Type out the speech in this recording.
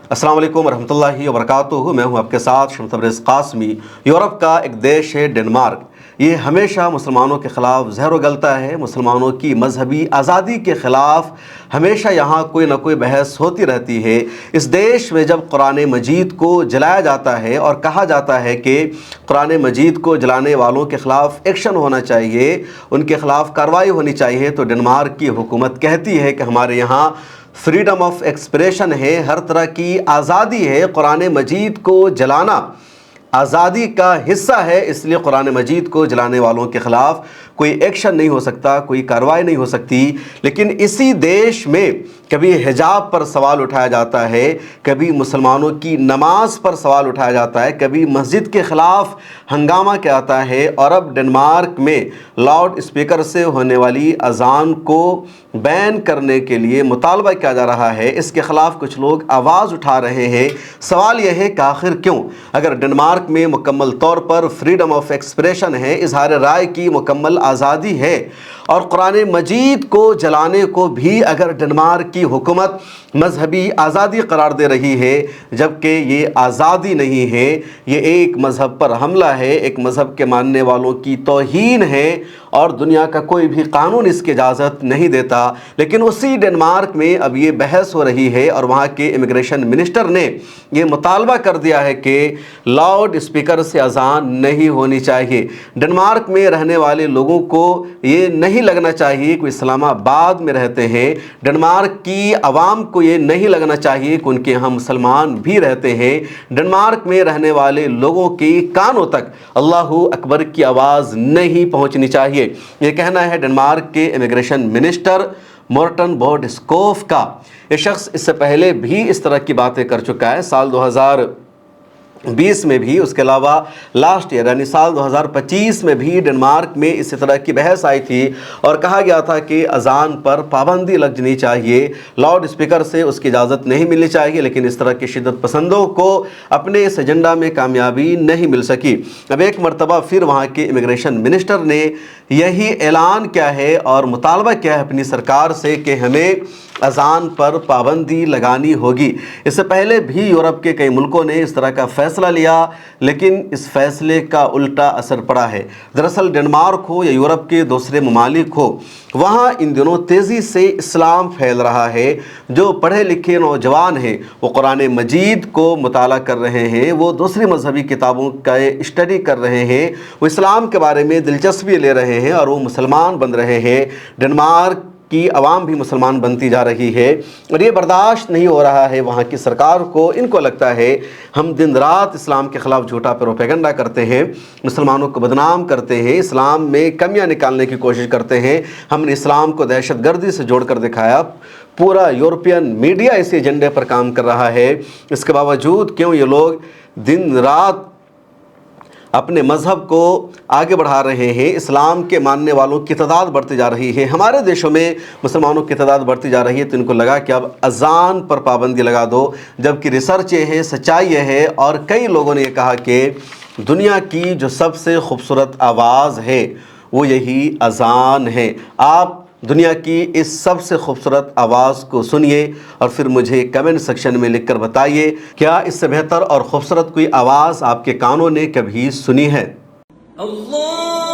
अस्सलाम वालेकुम रहमतुल्लाहि व बरकातुहू। मैं हूं आपके साथ शम्स तबरेज़ कासमी। यूरोप का एक देश है डेनमार्क। ये हमेशा मुसलमानों के ख़िलाफ़ ज़हर उगलता है। मुसलमानों की मजहबी आज़ादी के ख़िलाफ़ हमेशा यहाँ कोई ना कोई बहस होती रहती है। इस देश में जब कुरान मजीद को जलाया जाता है और कहा जाता है कि कुरान मजीद को जलाने वालों के ख़िलाफ़ एक्शन होना चाहिए, उनके ख़िलाफ़ कार्रवाई होनी चाहिए, तो डेनमार्क की हुकूमत कहती है कि हमारे यहाँ फ्रीडम ऑफ एक्सप्रेशन है, हर तरह की आज़ादी है। कुरान मजीद को जलाना आज़ादी का हिस्सा है, इसलिए कुरान मजीद को जलाने वालों के ख़िलाफ़ कोई एक्शन नहीं हो सकता, कोई कार्रवाई नहीं हो सकती। लेकिन इसी देश में कभी हिजाब पर सवाल उठाया जाता है, कभी मुसलमानों की नमाज पर सवाल उठाया जाता है, कभी मस्जिद के ख़िलाफ़ हंगामा किया जाता है। और अब डेनमार्क में लाउड स्पीकर से होने वाली अज़ान को बैन करने के लिए मुतालबा किया जा रहा है। इसके ख़िलाफ़ कुछ लोग आवाज़ उठा रहे हैं। सवाल यह है कि आखिर क्यों? अगर डेनमार्क में मुकम्मल तौर पर फ्रीडम ऑफ एक्सप्रेशन है, इज़हार राय की मुकम्मल आज़ादी है, और कुरान मजीद को जलाने को भी अगर डेनमार्क की हुकूमत मजहबी आज़ादी करार दे रही है, जबकि ये आज़ादी नहीं है, ये एक मज़हब पर हमला है, एक मज़हब के मानने वालों की तौहीन है, और दुनिया का कोई भी कानून इसकी इजाज़त नहीं देता। लेकिन उसी डेनमार्क में अब ये बहस हो रही है और वहाँ के इमिग्रेशन मिनिस्टर ने ये मुतालबा कर दिया है कि लाउड स्पीकर से अज़ान नहीं होनी चाहिए। डेनमार्क में रहने वाले लोगों को ये नहीं लगना चाहिए कि इस्लामाबाद में रहते हैं। डेनमार्क की आवाम को ये नहीं लगना चाहिए कि उनके यहाँ मुसलमान भी रहते हैं। डेनमार्क में रहने वाले लोगों के कानों तक अल्लाहू अकबर की आवाज़ नहीं पहुँचनी चाहिए। ये कहना है डेनमार्क के इमिग्रेशन मिनिस्टर मोर्टन बोडस्कोफ का। ये शख्स इससे पहले भी इस तरह की बातें कर चुका है, साल 2020 में भी, उसके अलावा लास्ट ईयर यानी साल 2025 में भी डेनमार्क में इसी तरह की बहस आई थी और कहा गया था कि अज़ान पर पाबंदी लगनी चाहिए, लाउड स्पीकर से उसकी इजाज़त नहीं मिलनी चाहिए। लेकिन इस तरह के शिद्दत पसंदों को अपने इस एजेंडा में कामयाबी नहीं मिल सकी। अब एक मरतबा फिर वहाँ के इमिग्रेशन मिनिस्टर ने यही ऐलान किया है और मुतालबा किया है अपनी सरकार से कि हमें अज़ान पर पाबंदी लगानी होगी। इससे पहले भी यूरोप के कई मुल्कों ने इस तरह का फ़ैसला लिया, लेकिन इस फ़ैसले का उल्टा असर पड़ा है। दरअसल डेनमार्क हो या यूरोप के दूसरे ममालिक हो, वहाँ इन दिनों तेज़ी से इस्लाम फैल रहा है। जो पढ़े लिखे नौजवान हैं वो कुरान मजीद को मुताला कर रहे हैं, वो दूसरी मजहबी किताबों का स्टडी कर रहे हैं, वो इस्लाम के बारे में दिलचस्पी ले रहे हैं और वो मुसलमान बन रहे हैं। डेनमार्क की आवाम भी मुसलमान बनती जा रही है और ये बर्दाश्त नहीं हो रहा है वहाँ की सरकार को। इनको लगता है हम दिन रात इस्लाम के ख़िलाफ़ झूठा प्रोपेगेंडा करते हैं, मुसलमानों को बदनाम करते हैं, इस्लाम में कमियां निकालने की कोशिश करते हैं। हमने इस्लाम को दहशतगर्दी से जोड़ कर दिखाया। पूरा यूरोपियन मीडिया इस एजेंडे पर काम कर रहा है। इसके बावजूद क्यों ये लोग दिन रात अपने मज़हब को आगे बढ़ा रहे हैं? इस्लाम के मानने वालों की तादाद बढ़ती जा रही है, हमारे देशों में मुसलमानों की तादाद बढ़ती जा रही है, तो इनको लगा कि अब अज़ान पर पाबंदी लगा दो। जबकि रिसर्च ये है, सच्चाई ये है, और कई लोगों ने ये कहा कि दुनिया की जो सबसे खूबसूरत आवाज़ है वो यही अज़ान है। आप दुनिया की इस सबसे खूबसूरत आवाज़ को सुनिए और फिर मुझे कमेंट सेक्शन में लिखकर बताइए, क्या इससे बेहतर और खूबसूरत कोई आवाज़ आपके कानों ने कभी सुनी है? अल्लाह